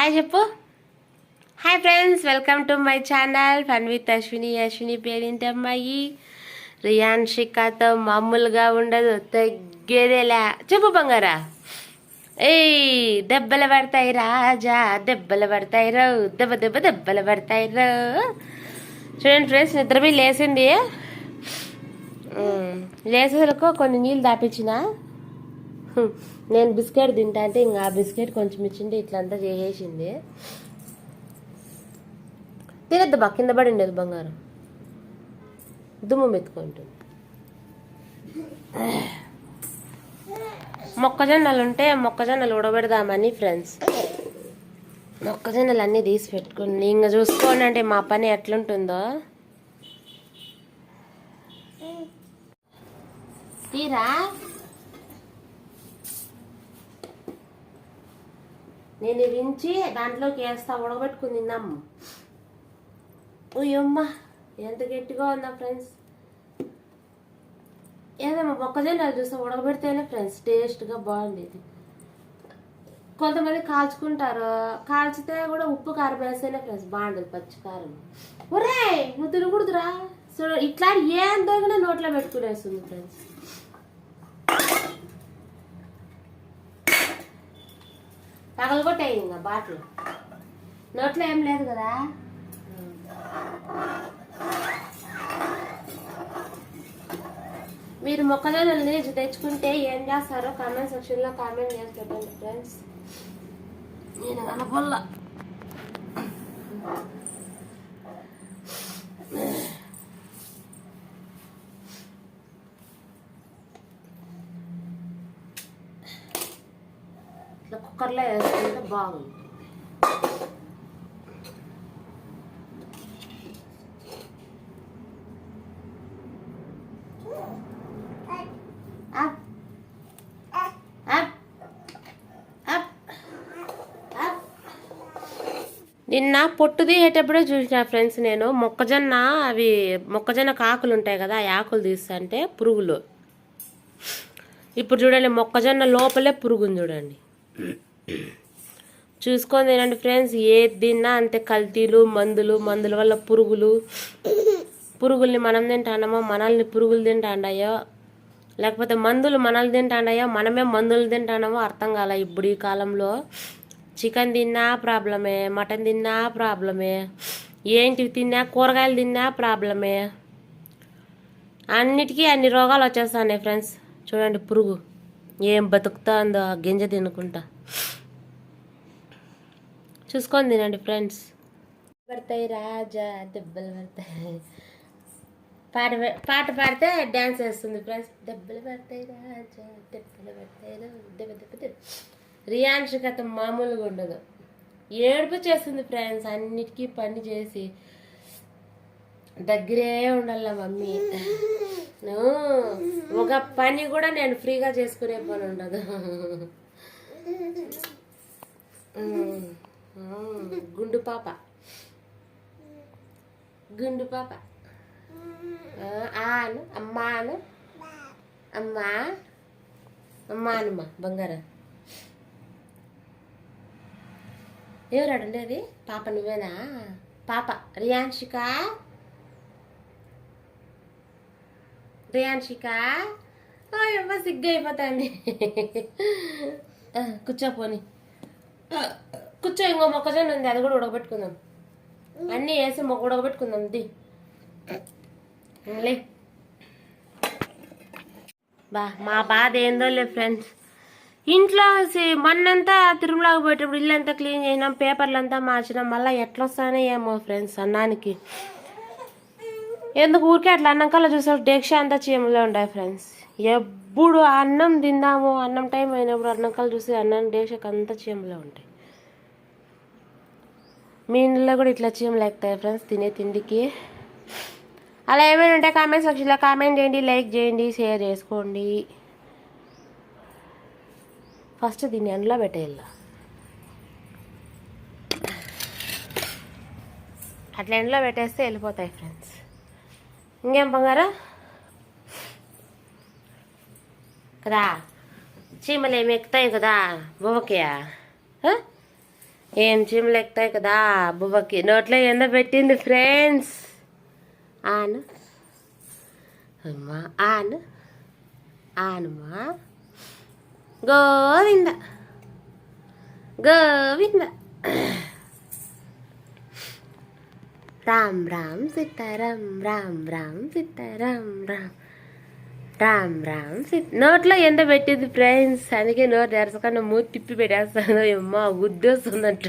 Hi చెప్పు. Hi friends, welcome to my channel fun with Ashwini. Ashwini పేరింటి అమ్మాయి. రియాన్షికాతో మామూలుగా ఉండదు, తగ్గేదేలా. చెప్పు బంగారా. ఏయ్ దెబ్బలు పడతాయి రాజా, దెబ్బలు పడతాయి రో, దెబ్బ దెబ్బ దెబ్బలు పడతాయి రో. చూడండి ఫ్రెండ్స్, నిద్రపోయి లేచింది. లేసేసరికి కొన్ని నీళ్ళు దాపించిన. నేను బిస్కెట్ తింటా అంటే ఇంకా ఆ బిస్కెట్ కొంచెం ఇచ్చింది, ఇట్లంతా చేసేసింది. తినద్దు బా, కింద పడి ఉండేది బంగారం, దుమ్ము మెత్తుకుంటుంది. మొక్కజొన్నలు ఉంటే మొక్కజొన్నలు ఉడబెడదామని ఫ్రెండ్స్, మొక్కజొన్నలు అన్నీ తీసి పెట్టుకుని ఇంకా చూసుకోండి అంటే మా పని ఎట్లుంటుందో. తీరా నేను వించి దాంట్లోకి వేస్తా, ఉడకబెట్టుకుని తిన్నాము. ఓయమ్మ ఎంత గట్టిగా ఉందా ఫ్రెండ్స్. ఏదమ్మా మొక్కజొన్నలు చూస్తే ఉడకబెడితేనే ఫ్రెండ్స్ టేస్ట్గా బాగుండేది. కొంతమంది కాల్చుకుంటారు, కాల్చితే కూడా ఉప్పు కారం వేస్తేనే ఫ్రెండ్స్ బాగుండదు, పచ్చి కారం. ఒరే నువ్వు తినకూడదురా. సో ఇట్లా ఏం దొరికినా నోట్లో పెట్టుకునేస్తుంది ఫ్రెండ్స్. పగలగొట్టాయి ఇంకా బాటలు, నోట్లో ఏం లేదు కదా. మీరు మొక్కజొన్నలు తెచ్చుకుంటే ఏం చేస్తారో కామెంట్ సెక్షన్లో కామెంట్ చేసి పెట్టండి ఫ్రెండ్స్. నేను కనపల్ల ఇట్లా కుక్కర్లో వేసుకుంటే బాగుంది. నిన్న పొట్టు తీసేటప్పుడే చూసిన ఫ్రెండ్స్, నేను మొక్కజొన్న ఆకులు ఉంటాయి కదా, ఆ ఆకులు తీస్తుంటే పురుగులు. ఇప్పుడు చూడండి మొక్కజొన్న లోపలే పురుగుని చూడండి. చూసుకొని తినండి ఫ్రెండ్స్. ఏది తిన్నా అంతే కల్తీలు, మందుల వల్ల పురుగుల్ని మనం తింటామో, మనల్ని పురుగులు తింటాండాయో, లేకపోతే మందులు మనల్ని తింటాండాయో, మనమే మందులు తింటామో అర్థం కాల. ఇప్పుడు ఈ కాలంలో చికెన్ తిన్నా ప్రాబ్లమే, మటన్ తిన్నా ప్రాబ్లమే, ఏంటివి తిన్నా, కూరగాయలు తిన్నా ప్రాబ్లమే. అన్నిటికీ అన్ని రోగాలు వచ్చేస్తున్నాయి ఫ్రెండ్స్. చూడండి పురుగు ఏం బతుకుతుందో ఆ గింజ తినుకుంటా. చూసుకొని తినండి ఫ్రెండ్స్. పడతాయి రాజా, దెబ్బలు పడతాయి. పాట పాడితే డ్యాన్స్ వేస్తుంది ఫ్రెండ్స్. దెబ్బలు పడతాయి రాజా, దెబ్బలు పడతాయి, దెబ్బ దెబ్బ దెబ్బ. రియాన్షికత మామూలుగా ఉండదు, ఏడుపు చేస్తుంది ఫ్రెండ్స్. అన్నిటికీ పని చేసి దగ్గరే ఉండాల మమ్మీ. ఒక పని కూడా నేను ఫ్రీగా చేసుకునే పని ఉండదు. గుండు పాప ఆను అమ్మాను అమ్మానమ్మా బంగారం. ఎవరు అడుండేది? పాప నువ్వేనా? పాప రియాన్షిక అమ్మ సిగ్గు అయిపోతాండి. కూర్చోపోని కూర్చో. ఇంకో మొక్కజొన్న ఉంది, అది కూడా ఉడకబెట్టుకుందాం. అన్నీ వేసి ఉడకబెట్టుకుందాం. ది లే మా బాధ ఏందో లే ఫ్రెండ్స్. ఇంట్లో మొన్నంతా తిరుమలకి పోయేటప్పుడు ఇల్లంతా క్లీన్ చేసినాం, పేపర్లంతా మార్చినాం. మళ్ళీ ఎట్లా వస్తానే ఏమో ఫ్రెండ్స్ అన్నానికి. ఎందుకు ఊరికే అట్లా అన్నం కల్లా చూసా డేక్ష అంతా చీమలో ఉంటాయి ఫ్రెండ్స్. ఎప్పుడు అన్నం తిందాము, అన్నం టైం అయినప్పుడు అన్నం కల్లా చూసి అన్నం డేక్షకు అంతా చీమలో ఉంటాయి. మీ ఇంట్లో కూడా ఇట్లా చీమలు ఎక్కుతాయి ఫ్రెండ్స్ తినే తిండికి. అలా ఏమైనా ఉంటే కామెంట్ సెక్షన్లో కామెంట్ చేయండి, లైక్ చేయండి, షేర్ చేసుకోండి. ఫస్ట్ దీన్ని ఎండలో పెట్టేయాల. అట్లా ఎండలో పెట్టేస్తే వెళ్ళిపోతాయి ఫ్రెండ్స్. ఇంకేం బంగారా కదా, చీమలు ఏమి ఎక్కుతాయి కదా బొమ్మకియా. ఏం చీమలు ఎక్కుతాయి కదా బువ్వకి. నోట్లో ఎండ పెట్టింది ఫ్రెండ్స్. ఆను అమ్మా, ఆను ఆనుమా. గోవింద గోవింద. రామ్ రామ్ సీతారాం రామ్ రామ్ సీతారాం రామ్ రామ్ రామ్ నోట్లో ఎండ పెట్టింది ఫ్రెండ్స్. అందుకే నోరు తెరచకుండా మూతి తిప్పి పెట్టేస్తాను. అమ్మా గుద్దేస్తుందంట.